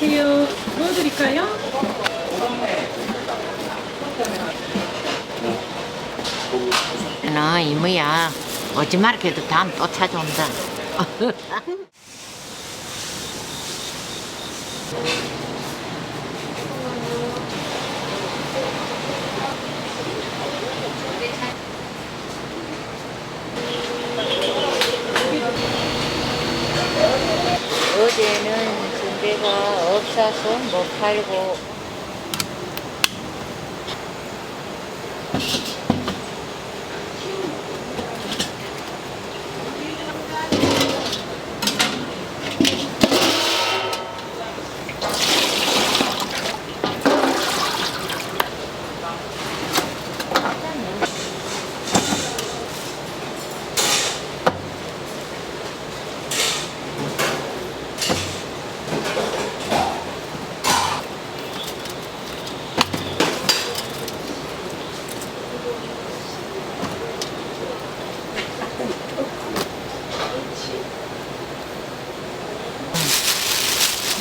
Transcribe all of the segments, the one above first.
안녕하세요. 도와드릴까요? 너 이모야 어찌 말해도 다음 또 찾아온다. 어제는 순대가 없어서 못 팔고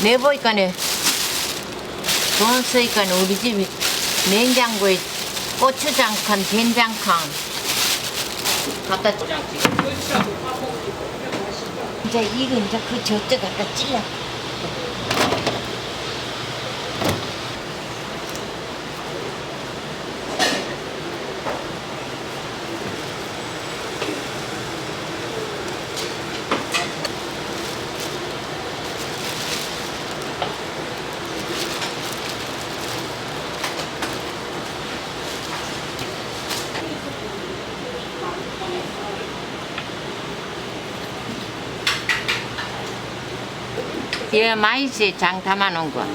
내 보니까네 돈 쓰니까 우리 집이 냉장고에 고추장 칸 된장 칸 갖다 이제 이거 이제 그 젖대 갖다 찔러. 예, 마이씨 장 담아 놓은 거.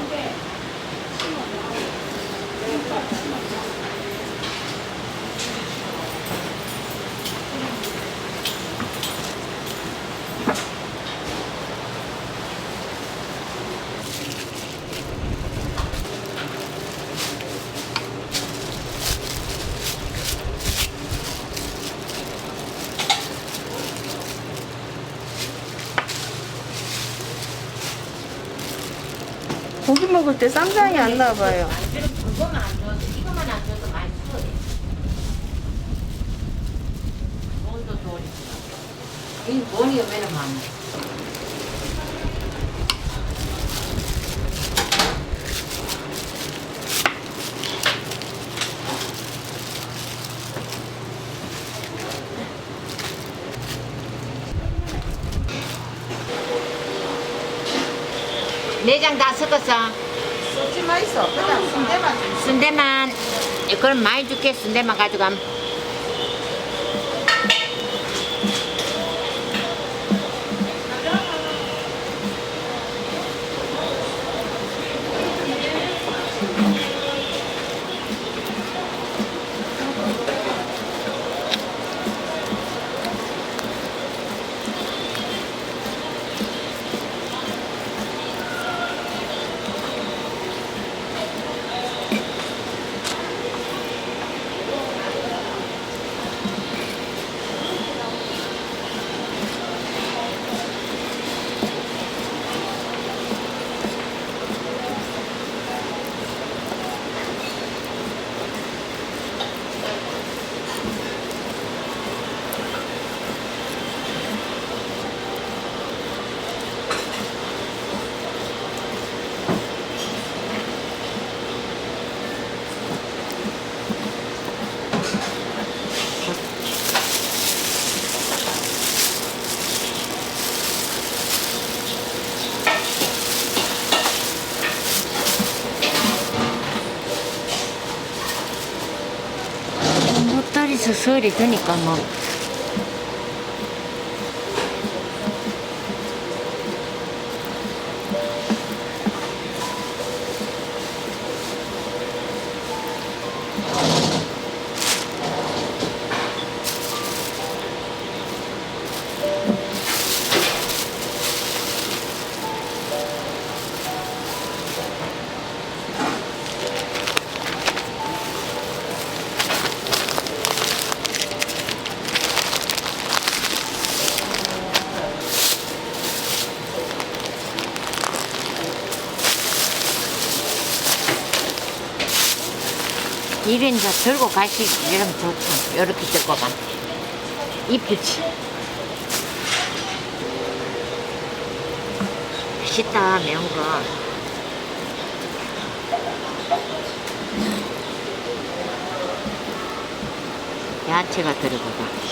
고기 먹을 때 쌈장이 안 나와봐요. 그거만 안 줘도 이거만 안 줘도 맛있어. 돈도 돈이. 이 돈이 얼마나 많아. 내장 다 섞었어. 쏘지마 있어. 그냥 순대만 좀. 순대만. 그럼 많이 줄게. 순대만 가져감. 모짜리에서 설이 드니까 뭐. 1인자 들고 가시기 이러면 좋죠. 이렇게 들고 가. 이쁘지? 맛있다, 매운 거. 야채가 들어가다.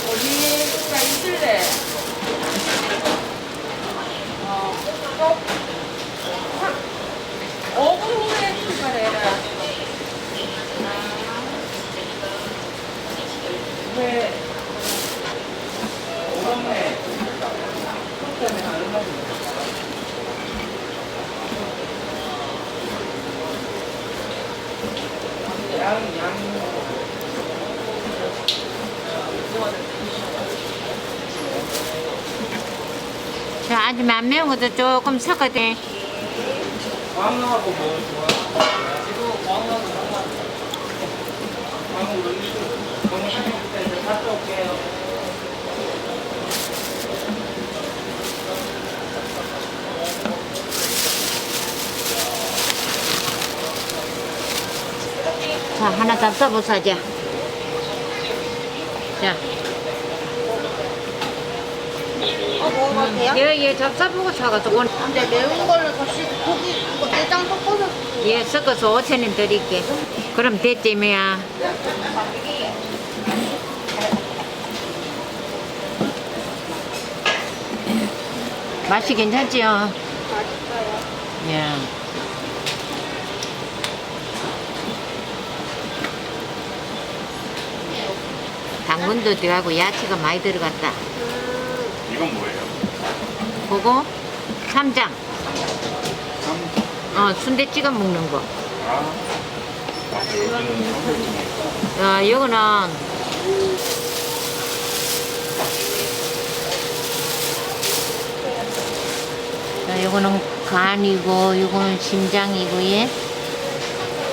어디가 있을래? 꼭 5분 후에 출발해라. 왜? 자, 아주 안 매운 것도 조금 섞어야 돼. 광어하고 뭐 좋아? 이거 광어하고 광어 올리고 광어 시키니까 이제 갔다 올게요. 자, 하나 더 써보사자. 자, 먹어봐도 돼요? 얘 잡사보고 사가지고 근데 매운 걸로 다시 고기 이거 내장 섞어서 얘 섞어서 5,000원 드릴게. 그럼 됐지, 뭐야. 맛이 괜찮지요? 맛있어요. 예. 당근도 들어가고 야채가 많이 들어갔다. 이건 뭐예요? 그거 쌈장. 순대 찍어 먹는 거. 이거는 이거는 간이고, 이거는 심장이고, 얘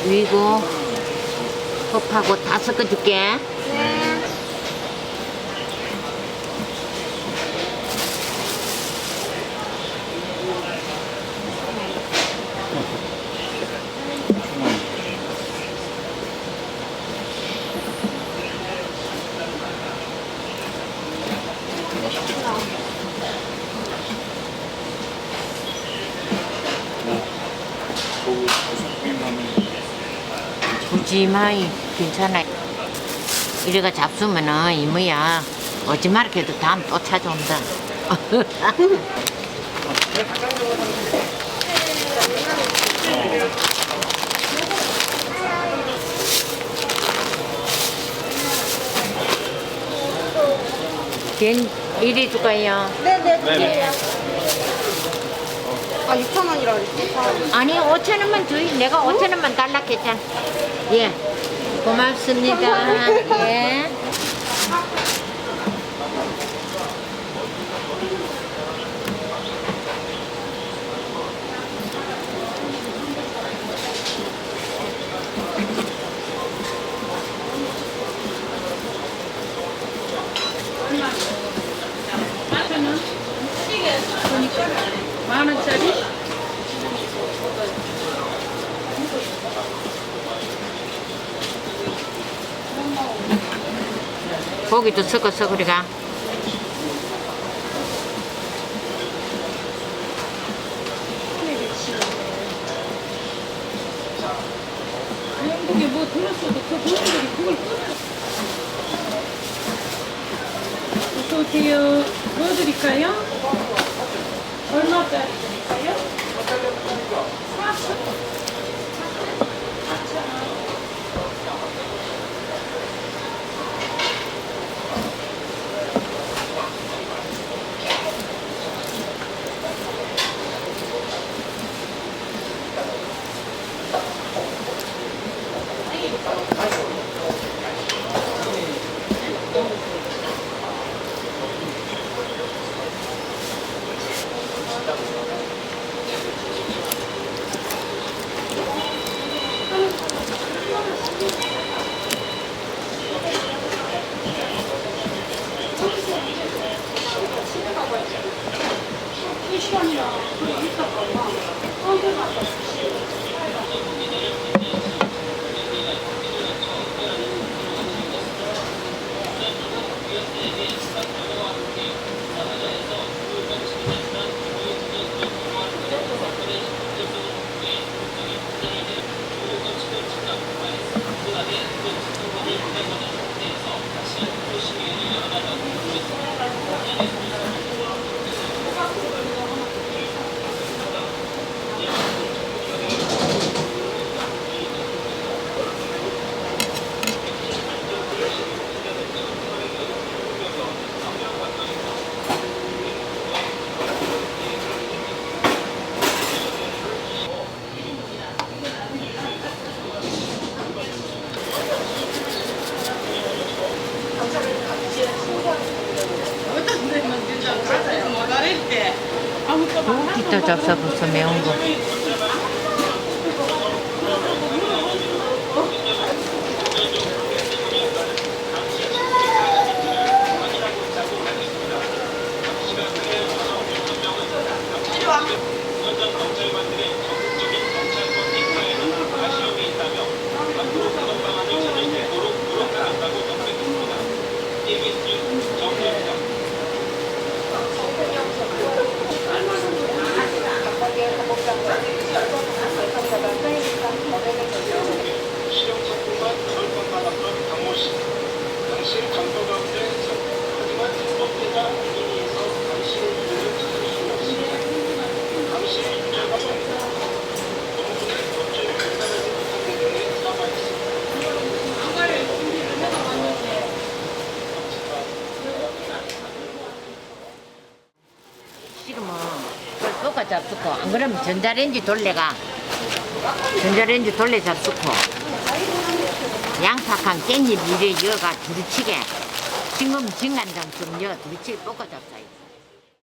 위고, 컵하고 다 섞어줄게. 네. 푸짐하이 괜찮아. 이래가 잡수면은 이 뭐야 어찌말게 해도 다음 또 찾아온다. 걘 이리 줄까요? 네네. 아 6,000원이라 그랬지? 아니 5,000원만 주이. 내가 5,000원만 달라 했잖아. 예, 고맙습니다. 감사합니다. 예. 만 원짜리? 고기도 섞어서 그래가. 영국에 뭐 들었어도 그 돈들이 그걸 끊어. 어서 오세요. 뭐 드릴까요? 얼마짜리 드릴까요? 4,000원. 잡숴 벌써 매운 거. 실용적으로만 절반받았던 강모 씨. 당시 강도 가운데 하지만 전범대가 인위에서 당시의 이름을 찾을 수 없습니다. 당시의 유죄가 농군의 법조를 결단하지 못한 대중에 사과했습니다. 지금은 그걸 볶아 잡수고 안 그러면 전자레인지 돌려가 전자레인지 돌려 잡수고 양파랑 깻잎 이래 여가 두리치게 싱거운 진간장 좀 넣어 두리치게 볶아 잡숴요.